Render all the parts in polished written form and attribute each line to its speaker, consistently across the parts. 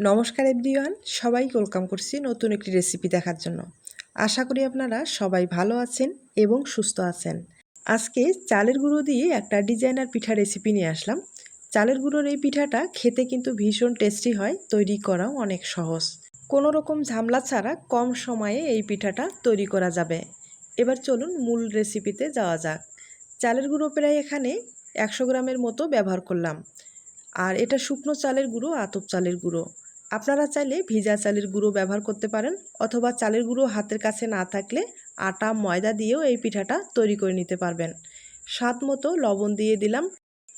Speaker 1: নমস্কার এভরিওয়ান, সবাইকে ওয়েলকাম করছি নতুন একটি রেসিপি দেখার জন্য। আশা করি আপনারা সবাই ভালো আছেন এবং সুস্থ আছেন। আজকে চালের গুঁড়ো দিয়ে একটা ডিজাইনার পিঠা রেসিপি নিয়ে আসলাম। চালের গুঁড়োর এই পিঠাটা খেতে কিন্তু ভীষণ টেস্টি হয়, তৈরি করাও অনেক সহজ। কোনো রকম ঝামেলা ছাড়া কম সময়ে এই পিঠাটা তৈরি করা যাবে। এবার চলুন মূল রেসিপিতে যাওয়া যাক। চালের গুঁড়ো প্রায় এখানে 100 গ্রামের মতো ব্যবহার করলাম। আর এটা শুকনো চালের গুঁড়ো, আতপ চালের গুঁড়ো। আপনারা চাইলে ভিজা চালের গুঁড়ো ব্যবহার করতে পারেন, অথবা চালের গুঁড়ো হাতের কাছে না থাকলে আটা ময়দা দিয়েও এই পিঠাটা তৈরি করে নিতে পারবেন। স্বাদ মতো লবণ দিয়ে দিলাম।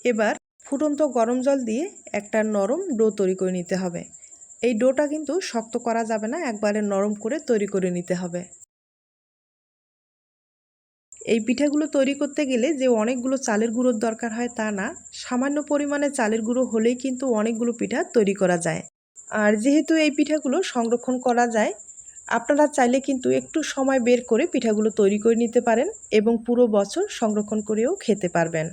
Speaker 1: এবার ফুটন্ত গরম জল দিয়ে একটা নরম ডো তৈরি করে নিতে হবে। এই ডোটা কিন্তু শক্ত করা যাবে না, একবারে নরম করে তৈরি করে নিতে হবে। এই পিঠাগুলো তৈরি করতে গেলে যে অনেকগুলো চালের গুঁড়োর দরকার হয় তা না, সামান্য পরিমাণে চালের গুঁড়ো হলেই কিন্তু অনেকগুলো পিঠা তৈরি করা যায়। আর যেহেতু এই পিঠাগুলো সংরক্ষণ করা যায়, আপনারা চাইলে কিন্তু একটু সময় বের করে পিঠাগুলো তৈরি করে নিতে পারেন এবং পুরো বছর সংরক্ষণ করেও খেতে পারবেন।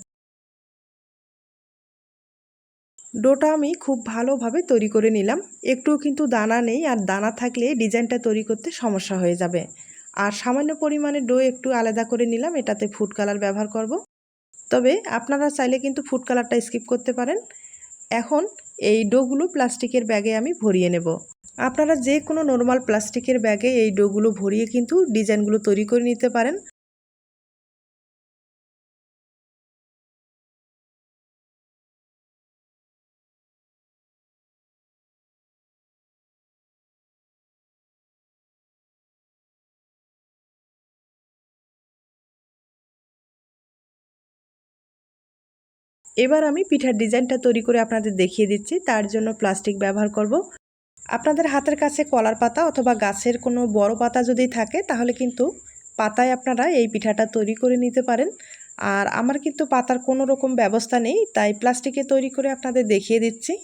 Speaker 1: ডোটা আমি খুব ভালোভাবে তৈরি করে নিলাম। একটুও কিন্তু দানা নেই, আর দানা থাকলে ডিজাইনটা তৈরি করতে সমস্যা হয়ে যাবে। আর সামান্য পরিমাণে ডো একটু আলাদা করে নিলাম, এটাতে ফুড কালার ব্যবহার করব। তবে আপনারা চাইলে কিন্তু ফুড কালারটা স্কিপ করতে পারেন। এখন এই ডোগুলো প্লাস্টিকের ব্যাগে আমি ভরিয়ে নেব। আপনারা যে কোনো নর্মাল প্লাস্টিকের ব্যাগে এই ডোগুলো ভরিয়ে কিন্তু ডিজাইনগুলো তৈরি করে নিতে পারেন। এবার আমি পিঠার ডিজাইনটা তৈরি করে আপনাদের দেখিয়ে দিচ্ছি। তার জন্য প্লাস্টিক ব্যবহার করব। আপনাদের হাতের কাছে কলার পাতা অথবা গাছের কোনো বড় পাতা যদি থাকে তাহলে কিন্তু পাতায় আপনারা এই পিঠাটা তৈরি করে নিতে পারেন। আর আমার কিন্তু পাতার কোনো রকম ব্যবস্থা নেই, তাই প্লাস্টিকে তৈরি করে আপনাদের দেখিয়ে দিচ্ছি।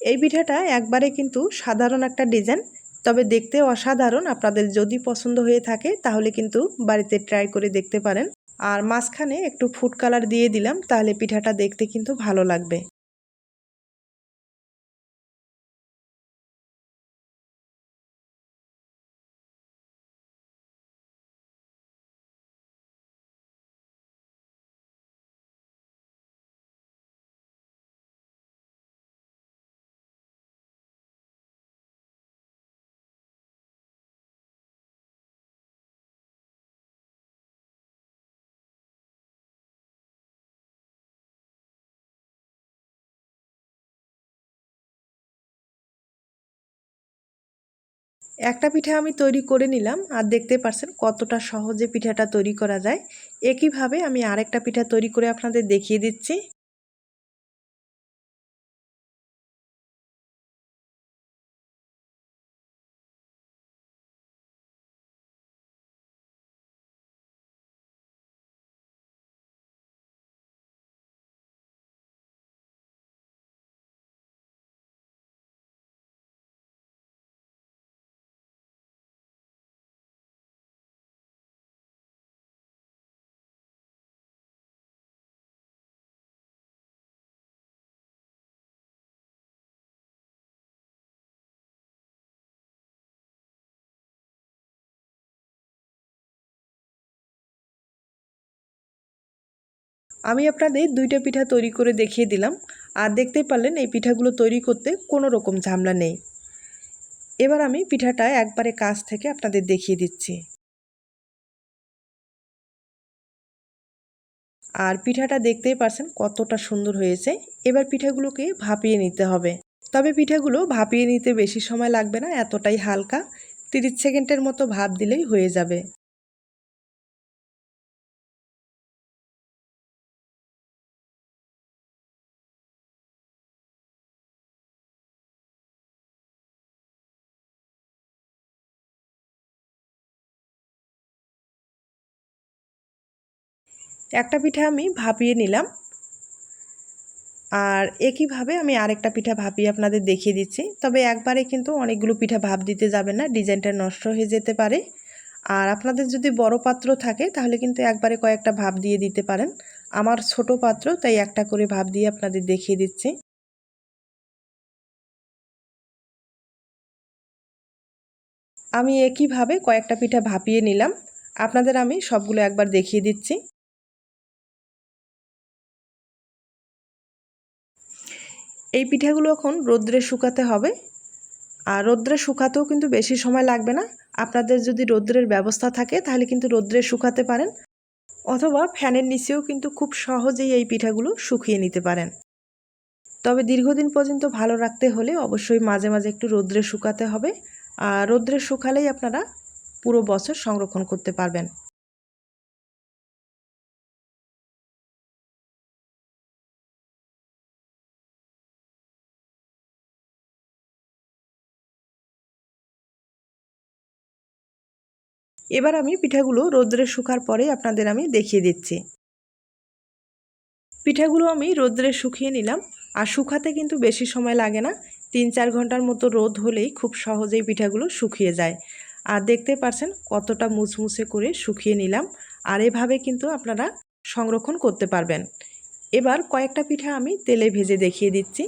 Speaker 1: এই পিঠাটা একবারে কিন্তু সাধারণ একটা ডিজাইন, তবে দেখতে অসাধারণ। আপনাদের যদি পছন্দ হয়ে থাকে তাহলে কিন্তু বাড়িতে ট্রাই করে দেখতে পারেন। আর মাঝখানে একটু ফুড কালার দিয়ে দিলাম, তাহলে পিঠাটা দেখতে কিন্তু ভালো লাগবে। একটা পিঠা আমি তৈরি করে নিলাম, আর দেখতে পাচ্ছেন কতটা সহজে পিঠাটা তৈরি করা যায়। একইভাবে আমি আরেকটা পিঠা তৈরি করে আপনাদের দেখিয়ে দিচ্ছি। আমি আপনাদের দুইটা পিঠা তৈরি করে দেখিয়ে দিলাম, আর দেখতেই পারলেন এই পিঠাগুলো তৈরি করতে কোনো রকম ঝামেলা নেই। এবার আমি পিঠাটা একবারে কাছ থেকে আপনাদের দেখিয়ে দিচ্ছি। আর পিঠাটা দেখতেই পারছেন কতটা সুন্দর হয়েছে। এবার পিঠাগুলোকে ভাপিয়ে নিতে হবে। তবে পিঠাগুলো ভাপিয়ে নিতে বেশি সময় লাগবে না, এতটাই হালকা, 30 সেকেন্ডের মতো ভাপ দিলেই হয়ে যাবে। একটা পিঠা আমি ভাপিয়ে নিলাম। আর একইভাবে আমি আরেকটা পিঠা ভাপিয়ে আপনাদের দেখিয়ে দিচ্ছি। তবে একবারে কিন্তু অনেকগুলো পিঠা ভাপ দিতে যাবেন না, ডিজাইনটা নষ্ট হয়ে যেতে পারে। আর আপনাদের যদি বড় পাত্র থাকে তাহলে কিন্তু একবারে কয়েকটা ভাপ দিয়ে দিতে পারেন। আমার ছোট পাত্র, তাই একটা করে ভাপ দিয়ে আপনাদের দেখিয়ে দিচ্ছি। আমি একইভাবে কয়েকটা পিঠা ভাপিয়ে নিলাম, আপনাদের আমি সবগুলো একবার দেখিয়ে দিচ্ছি। এই পিঠাগুলো এখন রোদ্রে শুকাতে হবে, আর রোদ্রে শুকাতেও কিন্তু বেশি সময় লাগবে না। আপনাদের যদি রোদ্রের ব্যবস্থা থাকে তাহলে কিন্তু রোদ্রে শুকাতে পারেন, অথবা ফ্যানের নিচেও কিন্তু খুব সহজেই এই পিঠাগুলো শুকিয়ে নিতে পারেন। তবে দীর্ঘদিন পর্যন্ত ভালো রাখতে হলে অবশ্যই মাঝে মাঝে একটু রোদ্রে শুকাতে হবে, আর রোদ্রে শুকালেই আপনারা পুরো বছর সংরক্ষণ করতে পারবেন। এবার আমি পিঠাগুলো রোদ্রে শুকার পরে আপনাদের আমি দেখিয়ে দিচ্ছি। পিঠাগুলো আমি রোদ্রে শুকিয়ে নিলাম, আর শুকাতে কিন্তু বেশি সময় লাগে না, 3-4 ঘন্টার মতো রোদ হলেই খুব সহজেই পিঠাগুলো শুকিয়ে যায়। আর দেখতে পাচ্ছেন কতটা মুচমুচে করে শুকিয়ে নিলাম, আর এভাবে কিন্তু আপনারা সংরক্ষণ করতে পারবেন। এবার কয়েকটা পিঠা আমি তেলে ভেজে দেখিয়ে দিচ্ছি।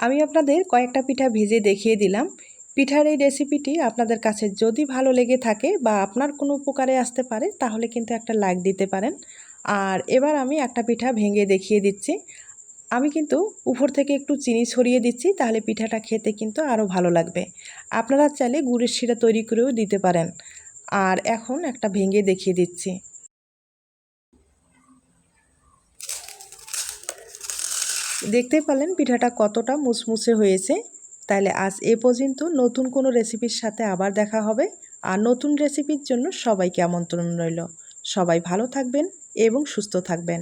Speaker 1: আমি আপনাদের কয়েকটা পিঠা ভেজে দেখিয়ে দিলাম। পিঠার এই রেসিপিটি আপনাদের কাছে যদি ভালো লেগে থাকে বা আপনার কোনো উপকারে আসতে পারে তাহলে কিন্তু একটা লাইক দিতে পারেন। আর এবার আমি একটা পিঠা ভেঙে দেখিয়ে দিচ্ছি। আমি কিন্তু উপর থেকে একটু চিনি ছড়িয়ে দিচ্ছি, তাহলে পিঠাটা খেতে কিন্তু আরও ভালো লাগবে। আপনারা চাইলে গুড়ের শিরা তৈরি করেও দিতে পারেন। আর এখন একটা ভেঙে দেখিয়ে দিচ্ছি। দেখতেই পেলেন পিঠাটা কতটা মুচমুচে হয়েছে। তাহলে আজ এ পর্যন্ত, নতুন কোনো রেসিপির সাথে আবার দেখা হবে। আর নতুন রেসিপির জন্য সবাইকে আমন্ত্রণ রইল। সবাই ভালো থাকবেন এবং সুস্থ থাকবেন।